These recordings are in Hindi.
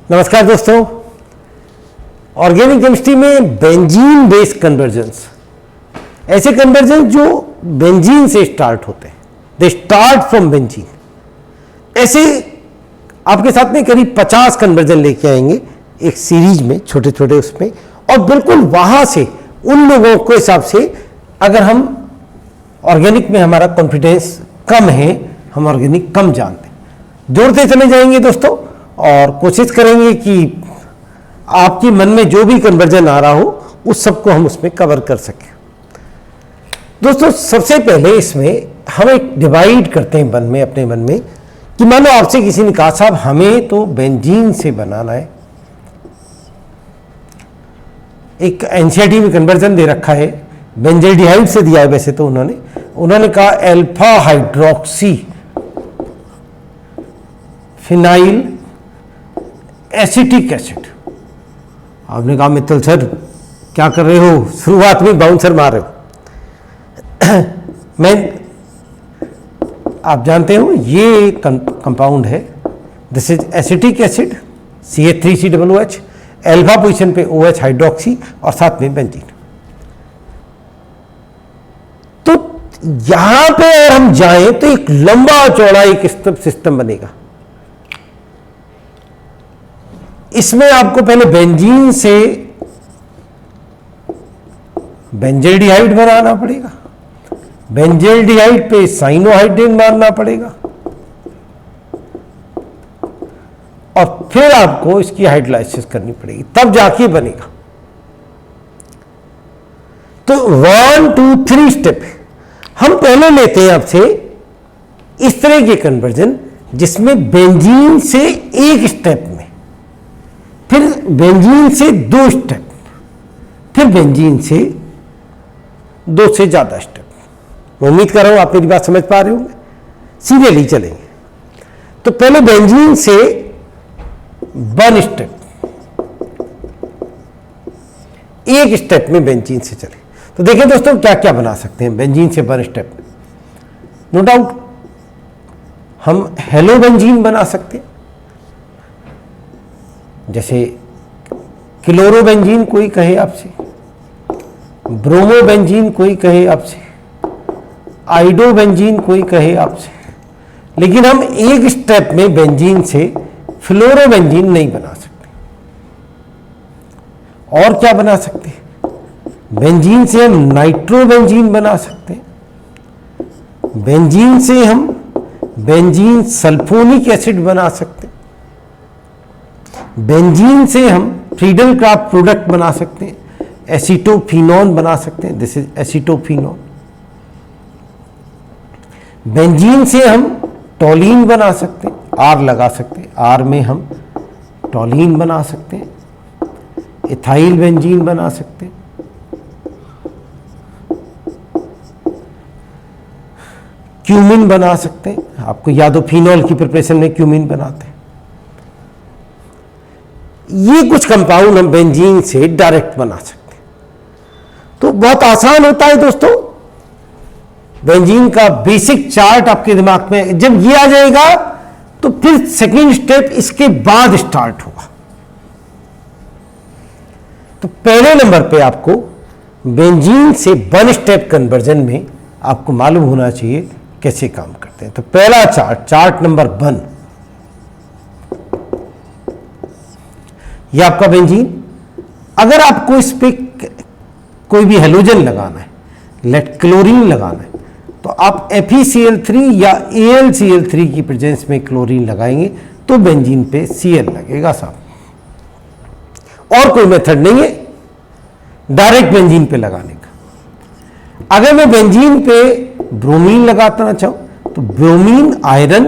नमस्कार दोस्तों, ऑर्गेनिक केमिस्ट्री में बेंजीन बेस्ड कन्वर्जन्स, ऐसे कन्वर्जन जो बेंजीन से स्टार्ट होते हैं, दे स्टार्ट फ्रॉम बेंजीन। ऐसे आपके साथ में करीब 50 कन्वर्जन लेके आएंगे एक सीरीज में, छोटे छोटे उसमें, और बिल्कुल वहां से उन लोगों के हिसाब से अगर हम ऑर्गेनिक में हमारा कॉन्फिडेंस कम है, हम ऑर्गेनिक कम जानते हैं, जोड़ते चले जाएंगे दोस्तों, और कोशिश करेंगे कि आपके मन में जो भी कन्वर्जन आ रहा हो उस सबको हम उसमें कवर कर सकें। दोस्तों सबसे पहले इसमें हम एक डिवाइड करते हैं मन में, अपने मन में, कि मानो आपसे किसी ने कहा साहब हमें तो बेंजीन से बनाना है, एक एनसीईआरटी में कन्वर्जन दे रखा है, बेंजल्डिहाइड से दिया है वैसे तो उन्होंने कहा alpha hydroxy phenyl acetic acid. आपने कहा मित्तल सर क्या कर रहे हो, शुरुआत में बाउंसर मार रहे हो। आप जानते हो ये कंपाउंड है, this is acetic acid CH3COOH, alpha position पे OH हाइड्रोक्सी और साथ में बेंजीन। तो यहां पे अगर हम जाएं तो एक लंबा चौड़ा एक सिस्टम बनेगा। इसमें आपको पहले बेंजीन से बेंजल्डिहाइड बनाना पड़ेगा, बेंजल्डिहाइड पे साइनोहाइड्रेन मारना पड़ेगा, और फिर आपको इसकी हाइड्रोलाइसिस करनी पड़ेगी, तब जाके बनेगा। तो 1 2 3 स्टेप हम पहले लेते हैं आपसे इस तरह के कन्वर्जन जिसमें बेंजीन से एक स्टेप में, फिर बेंजीन से 2 स्टेप, फिर बेंजीन से 2 से ज्यादा स्टेप। मैं उम्मीद कर रहा हूं आप मेरी बात समझ पा रहे होंगे, सीरियली चलेंगे। तो पहले बेंजीन से 1 स्टेप, एक स्टेप में बेंजीन से चले। तो देखिए दोस्तों क्या क्या बना सकते हैं बेंजीन से 1 स्टेप में। नो डाउट हम हेलो बेंजीन बना सकते हैं, जैसे क्लोरोबेंजीन कोई कहे आपसे, ब्रोमोबेंजीन कोई कहे आपसे, आइडोबेंजीन कोई कहे आपसे, लेकिन हम एक स्टेप में बेंजीन से फ्लोरोबेंजीन नहीं बना सकते। और क्या बना सकते हैं? बेंजीन से हम नाइट्रोबेंजीन बना सकते हैं, बेंजीन से हम बेंजीन सल्फोनिक एसिड बना सकते हैं, बेंजीन से हम फ्रीडल क्राफ्ट प्रोडक्ट बना सकते हैं, एसीटोफिनोन बना सकते हैं, दिस इज एसीटोफिनोन। बेंजीन से हम टोलीन बना सकते हैं, आर लगा सकते हैं, आर में हम टोलीन बना सकते हैं, इथाइल बेंजीन बना सकते हैं, क्यूमिन बना सकते हैं। आपको याद हो फिनॉल की प्रिपरेशन में क्यूमिन बनाते हैं। ये कुछ कंपाउंड हम बेंजीन से डायरेक्ट बना सकते हैं। तो बहुत आसान होता है दोस्तों, बेंजीन का बेसिक चार्ट आपके दिमाग में जब ये आ जाएगा तो फिर सेकंड स्टेप इसके बाद स्टार्ट होगा। तो पहले नंबर पे आपको बेंजीन से 1 स्टेप कन्वर्जन में आपको मालूम होना चाहिए कैसे काम करते हैं। तो पहला चार्ट नंबर 1, ये आपका बेंजीन। अगर आपको इस पे कोई भी हेलोजन लगाना है, लेट क्लोरीन लगाना है, तो आप FeCl3 या AlCl3 की प्रेजेंस में क्लोरीन लगाएंगे तो बेंजीन पे Cl लगेगा साहब। और कोई मेथड नहीं है डायरेक्ट बेंजीन पे लगाने का। अगर मैं बेंजीन पे ब्रोमीन लगाना चाहूं तो ब्रोमीन आयरन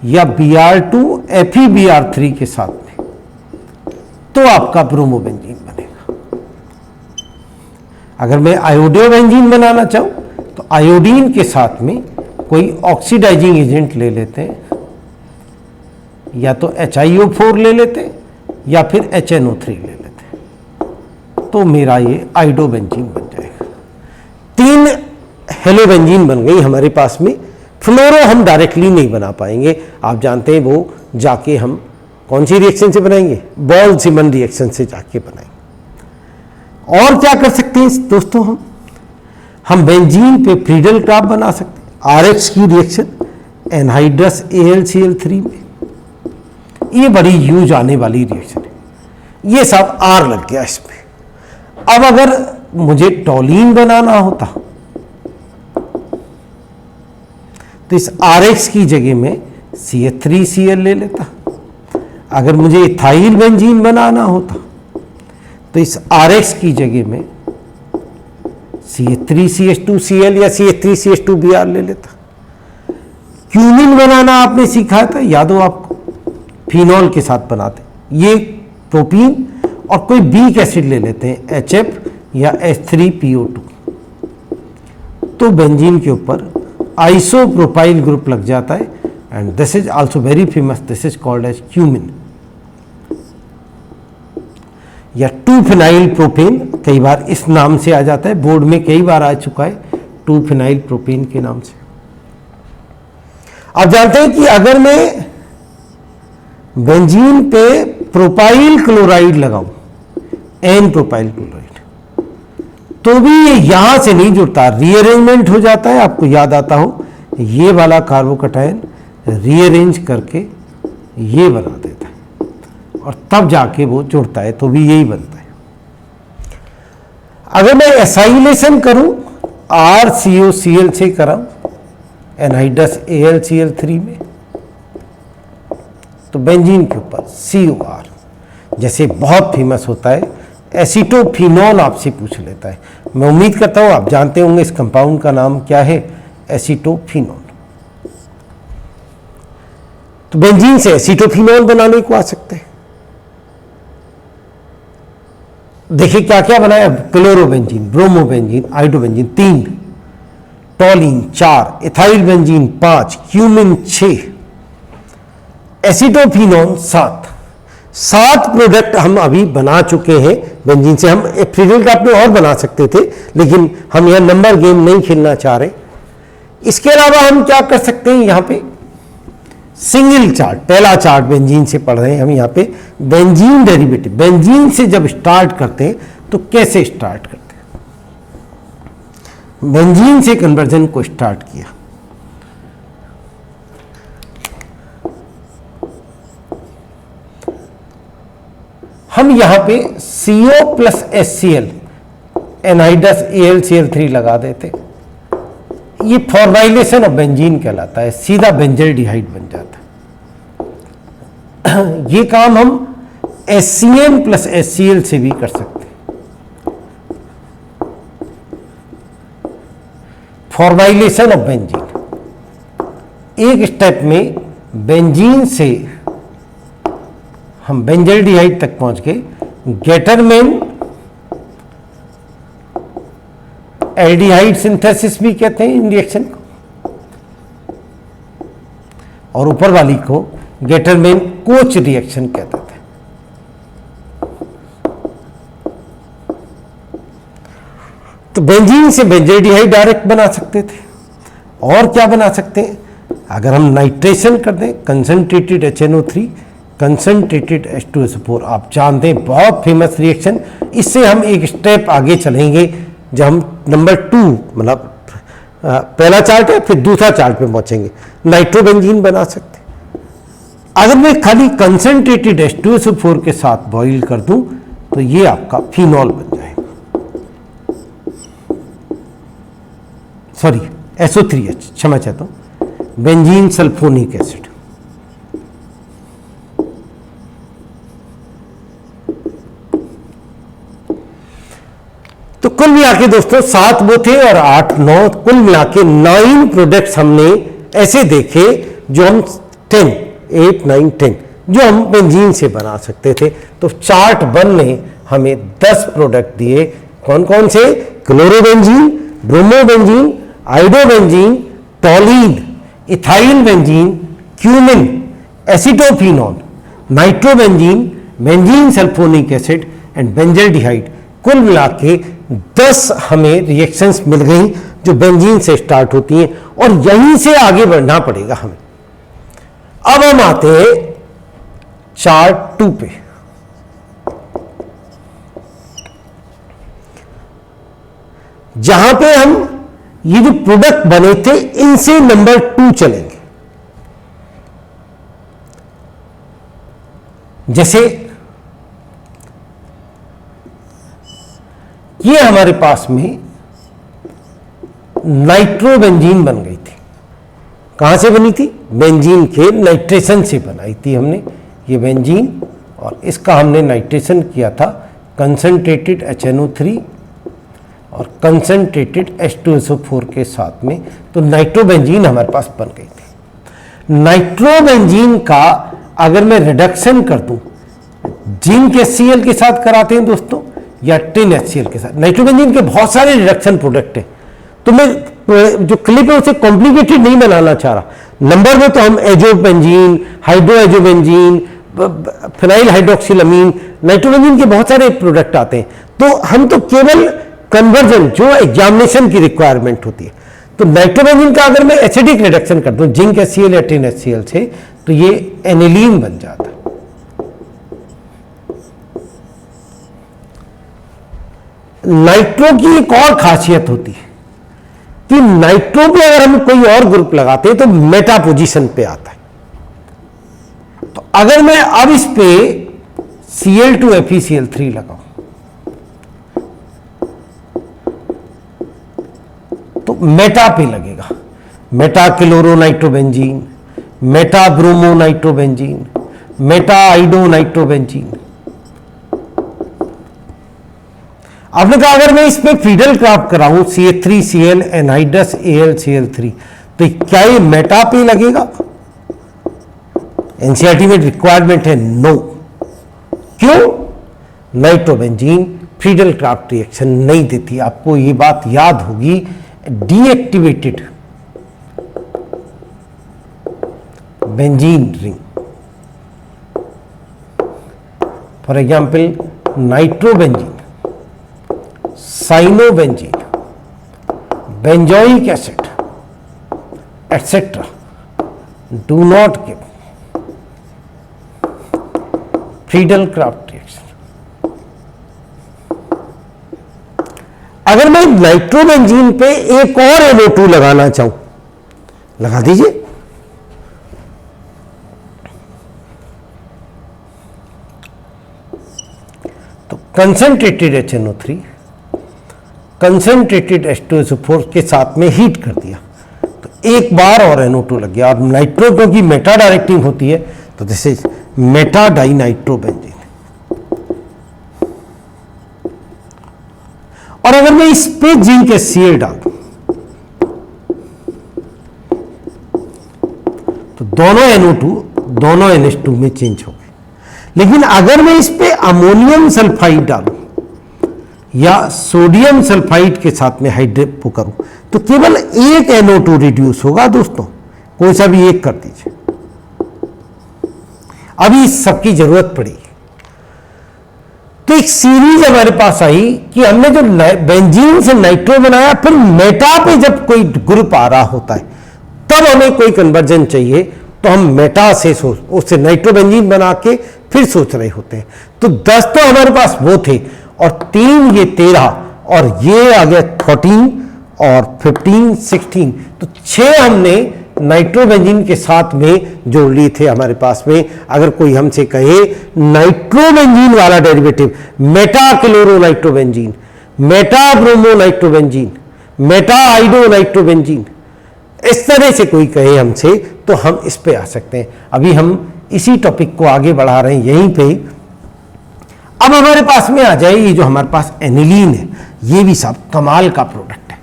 या Br2 FeBr3 के साथ में, तो आपका ब्रोमोबेंजीन बनेगा। अगर मैं आयोडोबेंजीन बनाना चाहूं तो आयोडीन के साथ में कोई ऑक्सीडाइजिंग एजेंट ले लेते हैं, या तो HiO4 ले लेते हैं या फिर HNO3 ले लेते हैं, तो मेरा ये आइडोबेंजीन बन जाएगा। 3 हेलोबेंजीन बन गई हमारे पास में। फ्लोरो हम डायरेक्टली नहीं बना पाएंगे, आप जानते हैं वो जाके हम कौन सी रिएक्शन से बनाएंगे? बोल्ट्जमैन रिएक्शन से जाके बनाएंगे। और क्या कर सकते हैं दोस्तों, हम बेंजीन पे फ्रीडल क्राफ्ट बना सकते हैं। आरएक्स की रिएक्शन एनहाइड्रस AlCl3 में, ये बड़ी यूज आने वाली रिएक्शन है। ये सब आर लग गया इसमें। अब अगर मुझे टॉलीन बनाना होता तो इस RX की जगह में CH3Cl ले लेता। अगर मुझे इथाइल बेंजीन बनाना होता तो इस RX की जगह में CH3CH2Cl या CH3CH2Br ले लेता। क्यूमिन बनाना आपने सीखा था, याद हो आपको, फिनॉल के साथ बनाते, ये प्रोपीन और कोई बीक एसिड ले लेते हैं HF या H3PO2, तो बेंजीन के ऊपर आइसोप्रोपाइल ग्रुप लग जाता है and this is also very famous, this is called as cumene या 2-फिनाइल प्रोपेन, कई बार इस नाम से आ जाता है, बोर्ड में कई बार आ चुका है 2-फिनाइल प्रोपेन के नाम से। आप जानते हैं कि अगर मैं बेंजीन पे प्रोपाइल क्लोराइड लगाऊं, एन प्रोपाइल क्लोराइड, तो भी ये यहां से नहीं जुड़ता, रीअरेंजमेंट हो जाता है। आपको याद आता हो, ये वाला कार्बोकटायन रीअरेंज करके ये बना देता है और तब जाके वो जुड़ता है, तो भी यही बनता है। अगर मैं एसाइलेशन करूं RCOCl से कराऊं एनहाइड्रस AlCl3 में, तो बेंजीन के ऊपर COR, जैसे बहुत फेमस होता है एसीटोफिनॉल, आपसे पूछ लेता है। मैं उम्मीद करता हूं आप जानते होंगे इस कंपाउंड का नाम क्या है, एसीटोफिनॉल। तो बेंजीन से एसीटोफिनॉल बनाने को आ सकते हैं। देखिए क्या क्या बनाया, chlorobenzene, bromobenzene, iodobenzene 3, टॉलीन 4, ethyl benzene 5, cumin 6, एसीटोफिनॉल 7 product हम अभी बना चुके हैं बेंजीन से। हम फ्रीडल क्राफ्ट में और बना सकते थे, लेकिन हम यह नंबर गेम नहीं खेलना चाह रहे। इसके अलावा हम क्या कर सकते हैं, यहां पे सिंगल चार्ट, पहला चार्ट बेंजीन से पढ़ रहे हैं हम। यहां पे बेंजीन डेरिवेटिव, बेंजीन से जब स्टार्ट करते हैं तो कैसे स्टार्ट करते हैं, बेंजीन से कन्वर्जन को स्टार्ट किया। हम यहां पे CO plus HCl anhydrous AlCl3 लगा देते, ये फॉर्माइलेशन ऑफ बेंजीन कहलाता है, सीधा बेंजल्डिहाइड बन जाता है। ये काम हम HCl प्लस HCl से भी कर सकते हैं। फॉर्माइलेशन ऑफ बेंजीन, एक स्टेप में बेंजीन से हम बेंजल्डिहाइड तक पहुंच गए। गेटरमैन एल्डिहाइड सिंथेसिस भी कहते हैं इन रिएक्शन को, और ऊपर वाली को गेटरमैन कोच रिएक्शन कहते थे। तो बेंजीन से बेंजल्डिहाइड डायरेक्ट बना सकते थे। और क्या बना सकते हैं, अगर हम नाइट्रेशन कर दें, कंसंट्रेटेड HNO3 कंसंट्रेटेड H2SO4, आप जानते हैं बहुत फेमस रिएक्शन। इससे हम एक स्टेप आगे चलेंगे जब हम नंबर 2, मतलब पहला चार्ट है फिर दूसरा चार्ट पे पहुंचेंगे। नाइट्रोबेंजीन बना सकते हैं। अगर मैं खाली कंसंट्रेटेड H2SO4 के साथ बॉइल कर दूं तो ये आपका फिनॉल बन जाएगा, सॉरी SO3H, क्षमा चाहता हूं, बेंजीन सल्फोनिक एसिड। तो कुल मिला के दोस्तों 7 वो थे और 8, 9, कुल मिला के 9 प्रोडक्ट्स हमने ऐसे देखे जो हम 8, 9, 10 जो हम बेंजीन से बना सकते थे। तो चार्ट 1 ने हमें 10 प्रोडक्ट दिए। कौन कौन से, chlorobenzene, bromobenzene, iodobenzene, toluene, ethyl benzene, cumene, acetophenol, nitrobenzene, benzene sulphonic acid and benzaldehyde. कुल मिला के 10 हमें रिएक्शंस मिल गई जो बेंजीन से स्टार्ट होती हैं और यहीं से आगे बढ़ना पड़ेगा हमें। अब हम आते हैं चार्ट 2 पे। जहां पे हम ये जो प्रोडक्ट बने थे इनसे नंबर 2 चलेंगे। जैसे ये हमारे पास में नाइट्रोबेंजीन बन गई थी। कहां से बनी थी? बेंजीन के नाइट्रेशन से बनाई थी हमने ये बेंजीन, और इसका हमने नाइट्रेशन किया था कंसंट्रेटेड HNO3 और कंसंट्रेटेड H2SO4 के साथ में, तो नाइट्रोबेंजीन हमारे पास बन गई थी। नाइट्रोबेंजीन का अगर मैं रिडक्शन कर दूं, जिंक HCl के साथ कराते हैं दोस्तों या टिन HCl के साथ, नाइट्रोबेंजीन के बहुत सारे रिडक्शन प्रोडक्ट हैं, तो मैं जो क्लिप है उसे कॉम्प्लिकेटेड नहीं बनाना चाह रहा। नंबर में तो हम एजोबेंजीन, हाइड्रोएजोबेंजीन, फिनाइल हाइड्रोक्सिलामीन, नाइट्रोबेंजीन के बहुत सारे प्रोडक्ट आते हैं, तो हम तो केवल कन्वर्जन जो एग्जामिनेशन की रिक्वायरमेंट होती है, तो नाइट्रोबेंजीन का अगर मैं एसिडिक रिडक्शन कर दूं जिंक HCl या टिन HCl से, तो ये एनिलीन बन जाता है। नाइट्रो की एक और खासियत होती है कि नाइट्रो पे अगर हम कोई और ग्रुप लगाते हैं तो मेटा पोजीशन पे आता है। तो अगर मैं अब इस पे Cl2FeCl3 लगाऊं तो मेटा पे लगेगा, meta chloro nitrobenzene, meta bromo nitrobenzene, meta iodo nitrobenzene. आपने कहा अगर मैं इसमें फीडल क्राफ्ट कराऊं CH3Cl एनहाइड्रस AlCl3, तो क्या ये मेटा पे लगेगा? एनसीईआरटी में रिक्वायरमेंट है नो। क्यों? नाइट्रोबेंजीन फीडल क्राफ्ट रिएक्शन नहीं देती। आपको ये बात याद होगी, deactivated benzene ring, for example nitrobenzene, cyanobenzene, benzoic acid etcetera do not give Friedel craft reaction. अगर मैं नाइट्रोबेंजीन पे एक और NO2 लगाना चाहूं, लगा दीजिए, तो कंसंट्रेटेड HNO3 कंसंट्रेटेड H2SO4 के साथ में हीट कर दिया, तो एक बार और NO2 लग गया। अब नाइट्रो क्योंकि मेटा डायरेक्टिंग होती है, तो दिस इज मेटा डाइनाइट्रोबेंजीन। और अगर मैं इस पे जिंक HCl डाल दूं तो दोनों NO2 दोनों NH2 में चेंज हो गए। लेकिन अगर मैं इस पे अमोनियम सल्फाइड डालूं या सोडियम सल्फाइड के साथ में हाइड्रेट करूं तो केवल एक NO2 रिड्यूस होगा दोस्तों, कोई सा भी एक कर दीजिए। अभी इस सबकी जरूरत पड़ी, तो एक सीरीज हमारे पास आई कि हमने जो बेंजीन से नाइट्रो बनाया, फिर मेटा पे जब कोई ग्रुप आ रहा होता है तब हमें कोई कन्वर्जन चाहिए, तो हम मेटा से उससे नाइट्रोबेंजीन बना के फिर सोच रहे होते हैं। तो 10 तो हमारे पास वो थे, और 3 ये 13, और ये आ गया 14 और 15 16, तो 6 हमने नाइट्रोबेंजीन के साथ में जोड़ लिए थे हमारे पास में। अगर कोई हमसे कहे नाइट्रोबेंजीन वाला derivative, meta chloro nitrobenzene, meta bromo nitrobenzene, meta iodo nitrobenzene, इस तरह से कोई कहे हमसे, तो हम इस पे आ सकते हैं। अभी हम इसी टॉपिक को आगे बढ़ा रहे हैं यहीं पे। अब हमारे पास में आ जाए ये जो हमारे पास एनिलीन है, ये भी सब कमाल का प्रोडक्ट है।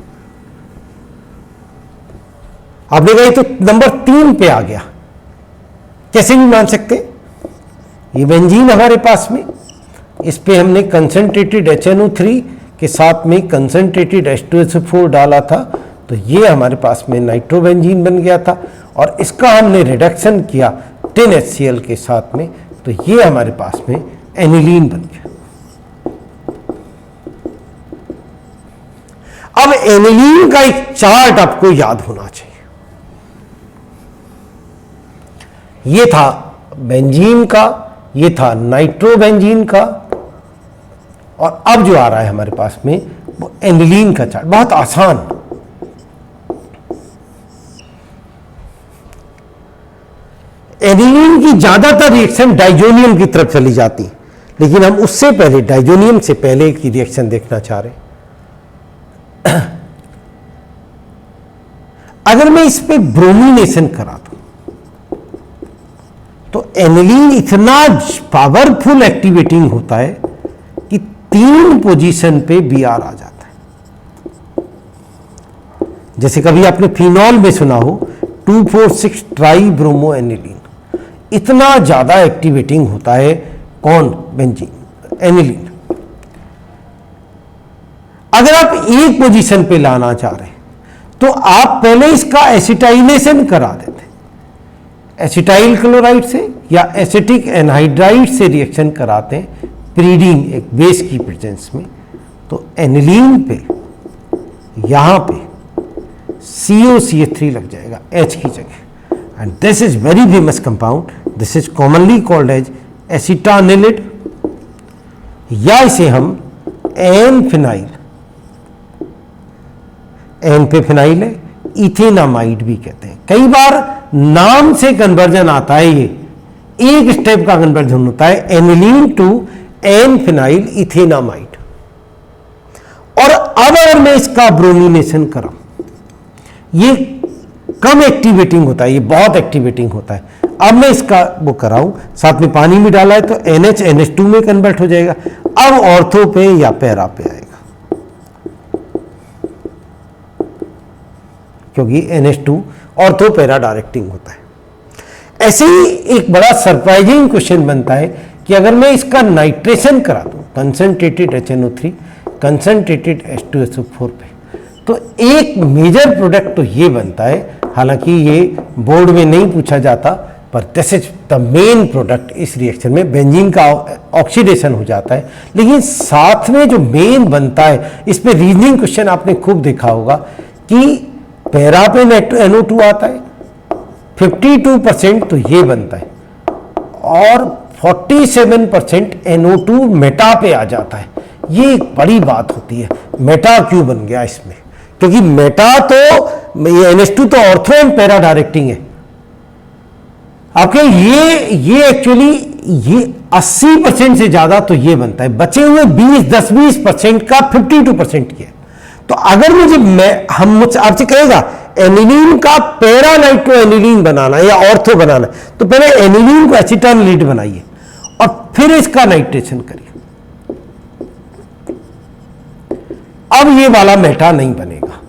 आपने कहा तो नंबर 3 पे आ गया, कैसे भी मान सकते हैं। ये बेंजीन हमारे पास में, इस पे हमने कंसंट्रेटेड HNO3 के साथ में कंसंट्रेटेड H2SO4 डाला था, तो ये हमारे पास में नाइट्रोबेंजीन बन गया था। और इसका हमने रिडक्शन किया टिन HCl के साथ में, तो ये हमारे पास में एनिलीन बन गया। अब एनिलीन का एक चार्ट आपको याद होना चाहिए। ये था बेंजीन का, ये था नाइट्रोबेंजीन का, और अब जो आ रहा है हमारे पास में वो एनिलीन का चार्ट। बहुत आसान। एनिलीन की ज्यादातर रिएक्शन डाइजोनियम की तरफ चली जाती, लेकिन हम उससे पहले, डाइजोनियम से पहले की रिएक्शन देखना चाह रहे हैं। अगर मैं इस पे ब्रोमिनेशन करा दूं तो एनिलीन इतना पावरफुल एक्टिवेटिंग होता है कि 3 पोजीशन पे बीआर आ जाता है। जैसे कभी आपने फिनॉल में सुना हो 2,4,6 ट्राई ब्रोमो एनिलीन, इतना ज्यादा एक्टिवेटिंग होता है कौन? Benzene, aniline. अगर आप एक पोजीशन पे लाना चाह रहे हैं तो आप पहले इसका एसिटाइलेशन करा देते, एसिटाइल क्लोराइड से या एसिटिक एनहाइड्राइड से रिएक्शन कराते हैं प्रीडीन एक बेस की प्रेजेंस में, तो एनिलीन पे यहां पे COCH3 लग जाएगा H की जगह, and this is very famous compound. This is commonly called as acetanilide, या इसे हम एन फिनाइल, एन पे फिनाइल है, इथेनामाइड भी कहते हैं। कई बार नाम से कन्वर्जन आता है, ये एक स्टेप का कन्वर्जन होता है, aniline to N phenyl ethanamide. और अब अगर मैं इसका ब्रोमिनेशन कराऊं, ये कम एक्टिवेटिंग होता है, ये बहुत एक्टिवेटिंग होता है। अब मैं इसका वो कराऊं, साथ में पानी भी डाला है तो NH NH2 में कन्वर्ट हो जाएगा। अब ऑर्थो पे या पैरा पे आएगा, क्योंकि NH2 ऑर्थो पैरा डायरेक्टिंग होता है। ऐसे ही एक बड़ा सरप्राइजिंग क्वेश्चन बनता है कि अगर मैं इसका नाइट्रेशन करा दूं, कंसंट्रेटेड HNO3 कंसंट्रेटेड H2SO4 पे, तो एक मेजर प्रोडक्ट तो ये बनता है। हालांकि ये बोर्ड में नहीं पूछा जाता, पर this is the main product. इस रिएक्शन में बेंजीन का ऑक्सीडेशन हो जाता है, लेकिन साथ में जो मेन बनता है, इस पे रीजनिंग क्वेश्चन आपने खूब देखा होगा कि पैरा पे NO2 आता है 52%, तो ये बनता है, और 47% NO2 मेटा पे आ जाता है। ये एक बड़ी बात होती है, मेटा क्यों बन गया इसमें? क्योंकि मेटा तो NH2 तो ऑर्थो एंड पैरा डायरेक्टिंग है आपके, ये एक्चुअली ये 80% से ज्यादा तो ये बनता है, बचे हुए 10-20% का 52% किया। तो अगर हम मुझसे आपसे कहेगा एनिलीन का पैरा नाइट्रो एनिलीन बनाना या ऑर्थो बनाना, तो पहले एनिलीन को एसिटानिलीड बनाइए और फिर इसका नाइट्रेशन करिए। अब ये वाला मेटा नहीं बनेगा,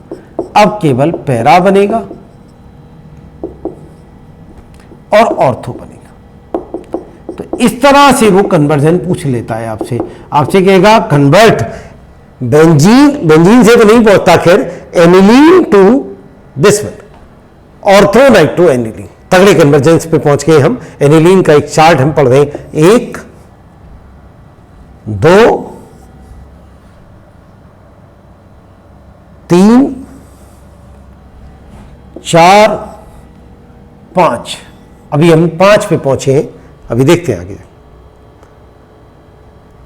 अब केवल पैरा बनेगा और ऑर्थो बनेगा। तो इस तरह से वो कन्वर्जन पूछ लेता है आपसे कहेगा कन्वर्ट बेंजीन से तो नहीं पहुंचता, खैर aniline to this one, ortho nitro aniline. तगड़े कन्वर्जेंस पे पहुंच गए हम। एनिलीन का एक चार्ट हम पढ़ रहे हैं, 1 2 3 4 5, अभी हम 5 पे पहुंचे हैं, अभी देखते हैं आगे।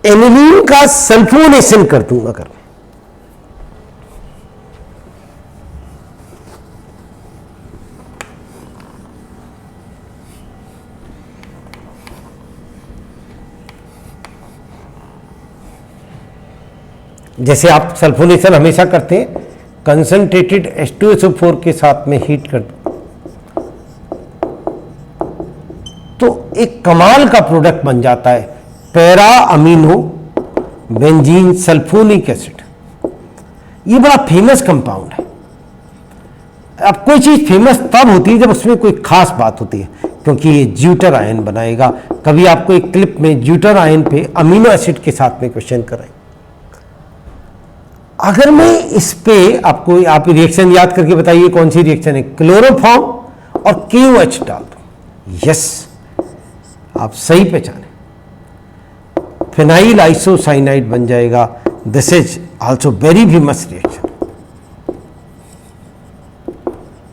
एनिलीन का सल्फोनेशन कर दूंगा अगर मैं, जैसे आप सल्फोनेशन हमेशा करते हैं, कंसंट्रेटेड H2SO4 के साथ में हीट कर दो तो एक कमाल का प्रोडक्ट बन जाता है, para amino benzene sulphonic acid. ये बड़ा फेमस कंपाउंड है। अब कोई चीज फेमस तब होती है जब उसमें कोई खास बात होती है, क्योंकि ये ज्यूटर आयन बनाएगा। कभी आपको एक क्लिप में ज्यूटर आयन पे अमीनो एसिड के साथ में क्वेश्चन कराएं। अगर मैं इस पे आप रिएक्शन याद करके बताइए कौन सी रिएक्शन है, क्लोरोफॉर्म और KOH डाल दो। यस, आप सही पहचाने, फिनाइल आइसोसाइनाइड बन जाएगा। This is also very famous reaction,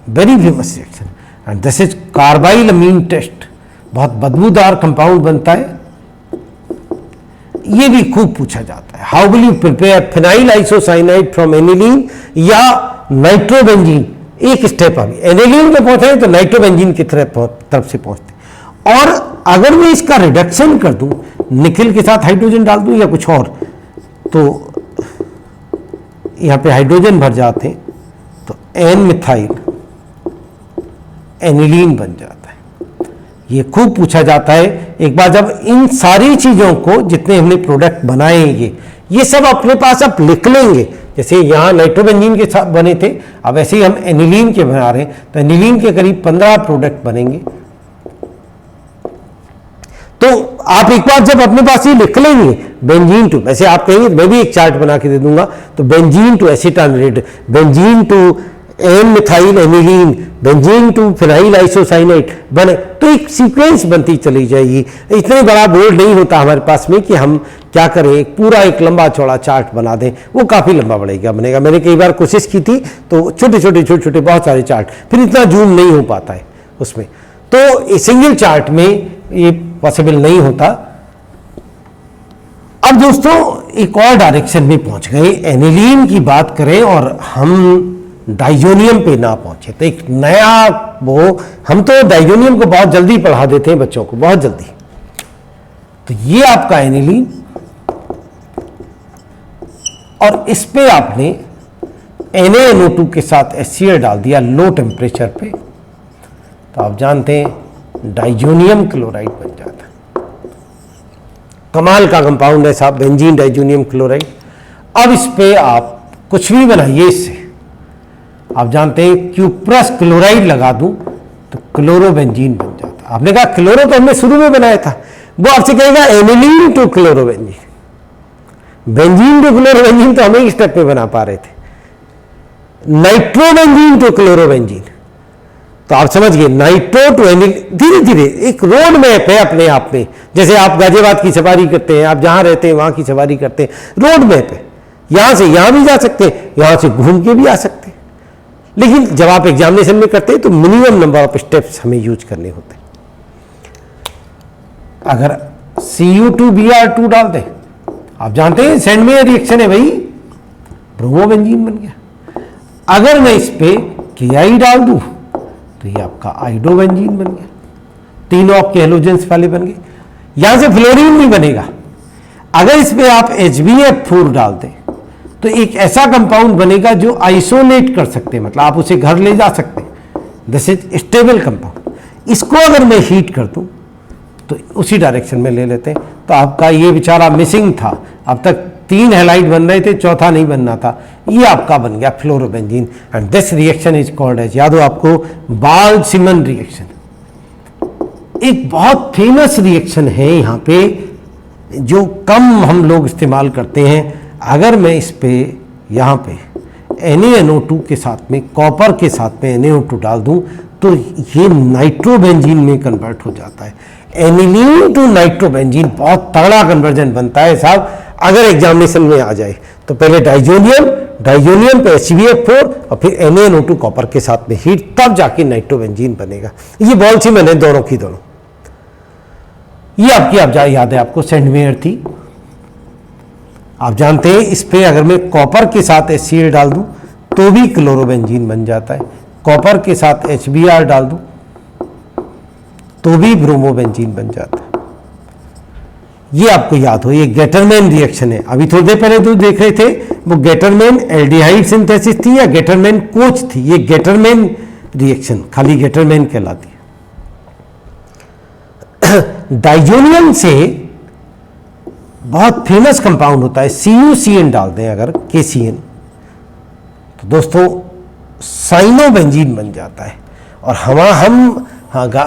very famous reaction. And this is carbylamine test. बहुत बदबूदार कंपाउंड बनता है ये भी खूब पूछा जाता है, how will you prepare phenyl isocyanide from aniline या नाइट्रोबेंजीन। एक स्टेप अभी एनिलीन पे पहुंचे तो नाइट्रोबेंजीन की तरफ से पहुंचते। और अगर मैं इसका रिडक्शन कर दूं, निकिल के साथ हाइड्रोजन डाल दूं या कुछ और, तो यहां पे हाइड्रोजन भर जाते हैं तो एन मिथाइल एनिलीन बन जाता है। ये खूब पूछा जाता है। एक बार जब इन सारी चीजों को जितने हमने प्रोडक्ट बनाएंगे ये सब अपने पास आप लिख लेंगे, जैसे यहां नाइट्रोबेंजीन के साथ बने थे, अब ऐसे ही हम एनिलीन के बना रहे हैं, तो एनिलीन के करीब 15 प्रोडक्ट बनेंगे। तो आप एक बार जब अपने पास ये लिख लेंगे बेंजीन टू, वैसे आप कहेंगे मैं भी एक चार्ट बना के दे दूंगा, तो benzene to acetanolate, benzene to N methyl aniline, benzene to phenyl isocyanate बने, तो एक सीक्वेंस बनती चली जाएगी। इतना बड़ा बोर्ड नहीं होता हमारे पास में कि हम क्या करें, एक पूरा एक लंबा चौड़ा चार्ट बना दें, वो काफ़ी लंबा बनेगा। मैंने कई बार कोशिश की थी तो छोटे छोटे बहुत सारे चार्ट, फिर इतना जूम नहीं हो पाता है उसमें, तो सिंगल चार्ट में ये पॉसिबल नहीं होता। अब दोस्तों एक और डायरेक्शन में पहुंच गए, एनिलीन की बात करें और हम डाइजोनियम पे ना पहुंचे, तो एक नया वो, हम तो डाइजोनियम को बहुत जल्दी पढ़ा देते हैं बच्चों को, बहुत जल्दी। तो ये आपका एनिलीन, और इस पे आपने NaNO2 के साथ HCl डाल दिया लो टेम्परेचर पे, तो आप जानते हैं डाइजोनियम क्लोराइड बन जाता है। कमाल का कंपाउंड है साहब, बेंजीन डाइजोनियम क्लोराइड। अब इस पे आप कुछ भी बनाइए, इससे आप जानते हैं क्यूप्रस क्लोराइड लगा दूं तो क्लोरोबेंजीन बन जाता है। आपने कहा क्लोरो तो हमने शुरू में बनाया था, वो आपसे कहेगा aniline to chlorobenzene, benzene to chlorobenzene तो हम एक स्टेप पे बना पा रहे थे, नाइट्रोबेंजीन टू क्लोरोबेंजीन, तो आप समझ गए नाइट्रो टू एनिलीन। धीरे धीरे एक रोड मैप है अपने आप में, जैसे आप गाजियाबाद की सवारी करते हैं, आप जहां रहते हैं वहां की सवारी करते हैं, रोड मैप है, यहां से यहां भी जा सकते हैं, यहां से घूम के भी आ सकते हैं। लेकिन जब आप एग्जामिनेशन में करते हैं तो मिनिमम नंबर ऑफ स्टेप्स हमें यूज करने होते हैं। अगर Cu2Br2 डाल दें, आप जानते हैं सेंडमेयर रिएक्शन है भाई, ब्रोमोबेंजीन बन गया। अगर मैं इस पे Ki डाल दूं तो ये आपका आइडोबेंजीन बन गया, तीनों आपके हेलोजेंस वाले बन गए। यहां से फ्लोरीन भी बनेगा। अगर इस पे आप HbF4 डाल दें तो एक ऐसा कंपाउंड बनेगा जो आइसोलेट कर सकते हैं, मतलब आप उसे घर ले जा सकते हैं, दिस इज स्टेबल कंपाउंड। इसको अगर मैं हीट कर दूं तो उसी डायरेक्शन में ले लेते हैं, तो आपका ये बेचारा मिसिंग था, अब तक 3 हैलाइड बन रहे थे, चौथा नहीं बनना था, ये आपका बन गया fluorobenzene. And this reaction is called as, याद हो आपको, बाल्ड-सिमन रिएक्शन। एक बहुत फेमस रिएक्शन है यहाँ पे जो कम हम लोग इस्तेमाल करते हैं। अगर मैं इस पे यहाँ पे NaNO2 के साथ में, कॉपर के साथ में NaNO2 डाल दूं तो ये नाइट्रोबेंजीन में कन्वर्ट हो जाता है। एनिलीन टू नाइट्रोबेंजीन बहुत तगड़ा कन्वर्जन बनता है साहब, अगर एग्जामिनेशन में आ जाए तो पहले डाइजोनियम पे HbF4 और फिर NaNO2 कॉपर के साथ में हीट, तब जाके नाइट्रोबेंजीन बनेगा। ये बाल्ड-सिमन है दोनों की दोनों। ये आपकी, आप याद है आपको, सेंडमेयर थी। आप जानते हैं इस पे अगर मैं कॉपर के साथ HCl डाल दूं तो भी क्लोरोबेंजीन बन जाता है, कॉपर के साथ HBr डाल दूं तो भी ब्रोमोबेंजीन बन जाता है। ये आपको याद हो, ये गेटरमैन रिएक्शन है। अभी थोड़ी देर पहले तो देख रहे थे वो गेटरमैन एल्डिहाइड सिंथेसिस थी या गेटरमैन कोच थी, ये गेटरमैन रिएक्शन खाली गेटरमैन कहलाती है। डाइजोनियम से बहुत फेमस कंपाउंड होता है CuCN डाल दें अगर KCN, तो दोस्तों साइनोबेंजीन बन जाता है। और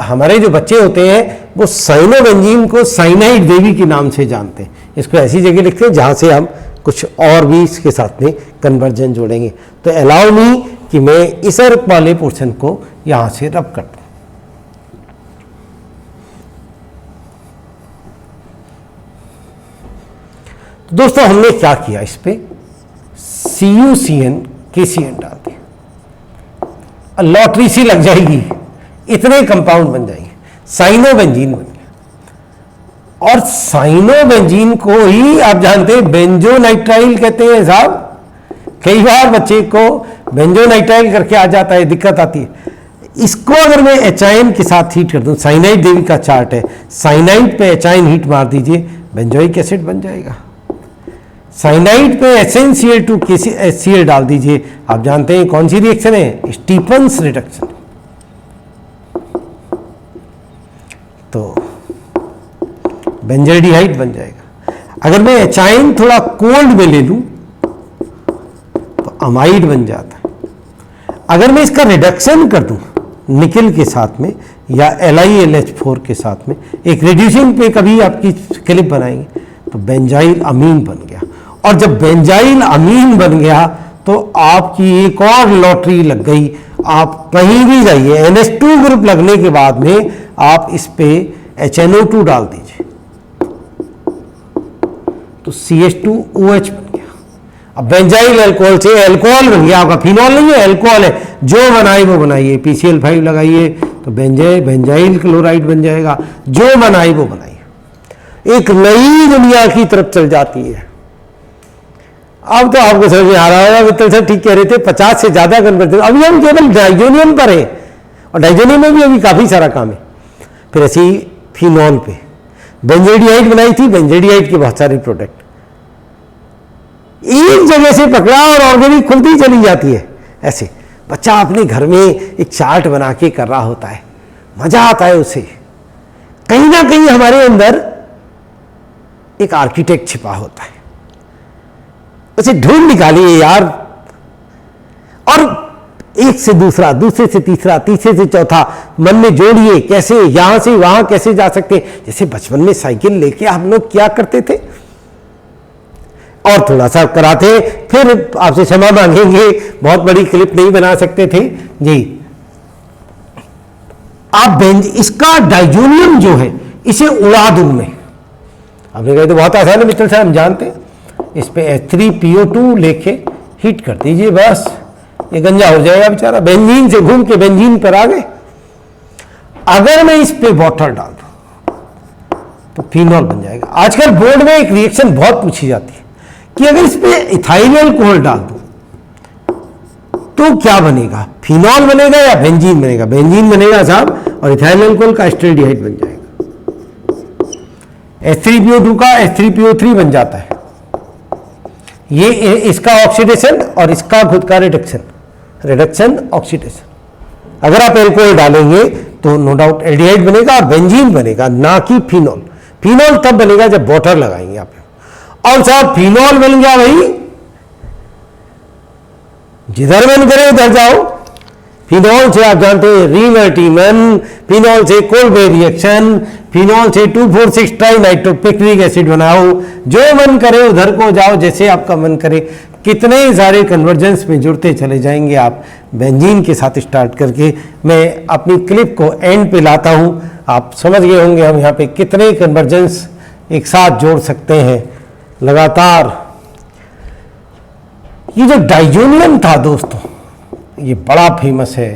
हमारे जो बच्चे होते हैं वो साइनोबेंजीन को साइनाइड देवी के नाम से जानते हैं। इसको ऐसी जगह लिखते हैं जहां से हम कुछ और भी इसके साथ में कन्वर्जन जोड़ेंगे। तो अलाउ मी कि मैं इस वाले पोर्शन को यहां से रब कर दूं। तो दोस्तों हमने क्या किया, इस पे CuCN KCN डाल दिया, लॉटरी सी लग जाएगी, इतने कंपाउंड बन जाएंगे, साइनोबेंजीन बन गया। और साइनोबेंजीन को ही आप जानते हैं बेंजोनाइट्राइल कहते हैं साहब। कई बार बच्चे को बेंजोनाइट्राइल करके आ जाता है, दिक्कत आती है। इसको अगर मैं एचाइन के साथ हीट कर दूं, साइनाइड देवी का चार्ट है, साइनाइड पे एचाइन हीट मार दीजिए, बेंजोइक एसिड बन जाएगा। साइनाइड पे SnCl2 HCl डाल दीजिए, आप जानते हैं कौन सी रिएक्शन है, स्टीफन्स रिडक्शन। तो बेंजोल्डिहाइड बन जाएगा। अगर मैं एचाइन थोड़ा कोल्ड में ले लूं तो अमाइड बन जाता है। अगर मैं इसका रिडक्शन कर दूं निकेल के साथ में या LiLH4 के साथ में, एक रिड्यूसिंग पे कभी आपकी क्लिप बनाएंगे तो बेंजाइल अमीन बन गया। और जब बेंजाइल अमीन बन गया तो आपकी एक और लॉटरी लग गई। आप कहीं भी जाइए, NH2 ग्रुप लगने के बाद में आप इस पे HNO2 डाल दीजिए तो CH2OH बन गया। अब बेंजाइल अल्कोहल से अल्कोहल बन गया, आपका फिनॉल नहीं है, अल्कोहल है। जो बनाए वो बनाइए, PCl5 लगाइए तो बेंजाइल क्लोराइड बन जाएगा। जो बनाए वो बनाइए, एक नई दुनिया की तरफ चल जाती है। अब तो आपको समझ में आ रहा होगा, मित्तल सर ठीक कह रहे थे, 50 से ज्यादा कन्वर्जन। अभी हम केवल डाइजोनियम पर है और डाइजोनियम में भी अभी काफी सारा काम है। फिर ऐसी फिनॉल पे बेंजोडिहाइड बनाई थी, बेंजोडिहाइड के बहुत सारे प्रोडक्ट एक जगह से पकड़ा और ऑर्गेनिक खुलती चली जाती है। ऐसे बच्चा अपने घर में एक चार्ट बना के कर रहा होता है, मजा आता है उसे। कहीं ना कहीं हमारे अंदर एक आर्किटेक्ट छिपा होता है, उसे ढूंढ निकालिए यार। और एक से दूसरा, दूसरे से तीसरा, तीसरे से चौथा मन में जोड़िए, कैसे यहां से वहां कैसे जा सकते हैं। जैसे बचपन में साइकिल लेके हम लोग क्या करते थे, और थोड़ा सा कराते, फिर आपसे क्षमा मांगेंगे, बहुत बड़ी क्लिप नहीं बना सकते थे जी। आप इसका डाइजोनियम जो है इसे उड़ा दूं मैं, आपने कहा तो बहुत आसान है मित्तल साहब, हम जानते हैं। इस पे H3PO2 लेके हीट कर दीजिए, बस ये गंजा हो जाएगा बेचारा। बेंजीन से घूम के बेंजीन पर आ गए। अगर मैं इस पे वाटर डाल दूं तो फिनॉल बन जाएगा। आजकल बोर्ड में एक रिएक्शन बहुत पूछी जाती है कि अगर इस पे इथाइल अल्कोहल डाल दूं तो क्या बनेगा, फिनॉल बनेगा या बेंजीन बनेगा। बेंजीन बनेगा साहब, और इथाइल अल्कोहल का एस्टल्डिहाइड बन जाएगा। H3PO2 का H3PO3 बन जाता है। ये इसका ऑक्सीडेशन और इसका खुद का रिडक्शन ऑक्सीडेशन। अगर आप अल्कोहल डालेंगे तो नो डाउट एल्डिहाइड बनेगा और बेंजीन बनेगा, ना कि फिनॉल। फिनॉल तब बनेगा जब वाटर लगाएंगे आप। और साहब फिनॉल बन गया भाई, जिधर मन करे उधर जाओ। फिनॉल से आप जानते हैं रीवर्टीमन, फिनॉल से कोल्बे रिएक्शन, फिनॉल से 2,4,6 ट्राइनाइट्रोपिक्रिक एसिड बनाओ। जो मन करे उधर को जाओ, जैसे आपका मन करे। कितने सारे कन्वर्जेंस में जुड़ते चले जाएंगे आप बेंजीन के साथ स्टार्ट करके। मैं अपनी क्लिप को एंड पे लाता हूं, आप समझ गए होंगे हम यहाँ पे कितने कन्वर्जेंस एक साथ जोड़ सकते हैं लगातार। ये जो डाइजोनियम था दोस्तों, ये बड़ा फेमस है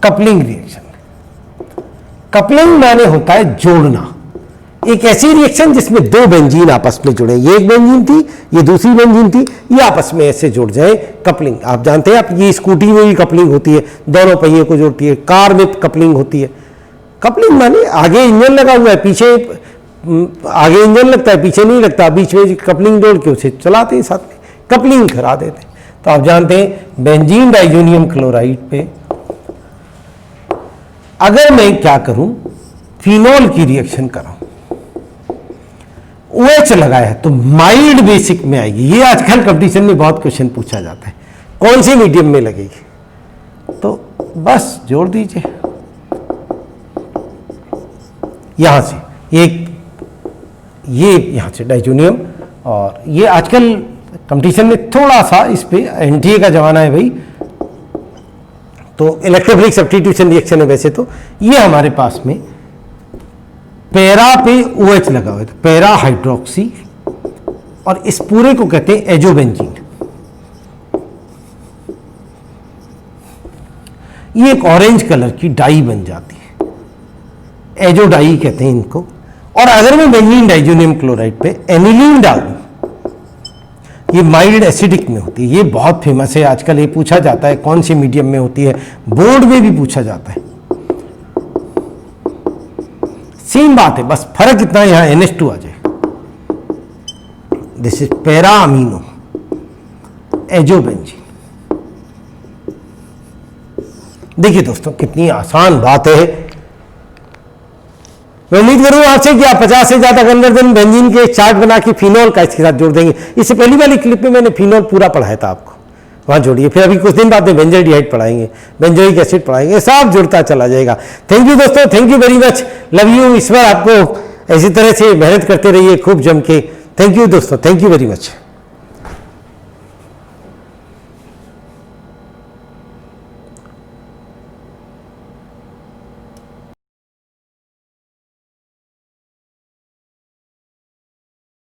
कपलिंग रिएक्शन। कपलिंग माने होता है जोड़ना। एक ऐसी रिएक्शन जिसमें दो बेंजीन आपस में जुड़े, ये एक बेंजीन थी, ये दूसरी बेंजीन थी, ये आपस में ऐसे जुड़ जाए, कपलिंग। आप जानते हैं, आप ये स्कूटी में भी कपलिंग होती है, दोनों पहिए को जोड़ती है। कार में कपलिंग होती है। कपलिंग माने आगे इंजन लगा हुआ है, पीछे आगे इंजन लगता है, पीछे नहीं लगता, बीच में कपलिंग जोड़ के उसे चलाते हैं, साथ में कपलिंग करा देते हैं। तो आप जानते हैं बेंजीन डाइजोनियम क्लोराइड पे अगर मैं क्या करूं, फिनॉल की रिएक्शन कराऊं, OH लगाया तो माइल्ड बेसिक में आएगी। ये आजकल कंपटीशन में बहुत क्वेश्चन पूछा जाता है, कौन सी मीडियम में लगेगी। तो बस जोड़ दीजिए यहां से, ये यहां से डाइजोनियम। और ये आजकल कंपटीशन में थोड़ा सा इस पे NTA का जमाना है भाई, तो इलेक्ट्रोफिलिक सब्स्टिट्यूशन रिएक्शन है। वैसे तो ये हमारे पास में पैरा पे OH लगा हुआ है, तो पैरा हाइड्रोक्सी, और इस पूरे को कहते हैं एजोबेंजीन। ये एक ऑरेंज कलर की डाई बन जाती है। एजोडाई कहते हैं इनको। और अगर मैं बेंजीन डाइजोनियम क्लोराइड पे एनिलीन डाल दूं, ये माइल्ड एसिडिक में होती है, ये बहुत फेमस है आजकल, ये पूछा जाता है कौन से मीडियम में होती है, बोर्ड में भी पूछा जाता है। सेम बात है, बस फर्क इतना है यहां NH2 आ जाए। This is para amino azobenzene. देखिए दोस्तों कितनी आसान बात है। मैं उम्मीद करूंगा आपसे कि आप 50 से ज्यादा कन्वर्जन बेंजीन के चार्ट बना के फिनोल का इसके साथ जोड़ देंगे। इससे पहली वाली क्लिप में मैंने फिनोल पूरा पढ़ाया था आपको, वहां जोड़िए। फिर अभी कुछ दिन बाद में बेंजोइड पढ़ाएंगे, बेंजोइक एसिड पढ़ाएंगे, सब जुड़ता चला जाएगा। थैंक यू दोस्तों, thank you very much, love you. इस बार आपको इसी तरह से मेहनत करते रहिए खूब जम के। थैंक यू दोस्तों, थैंक यू वेरी मच।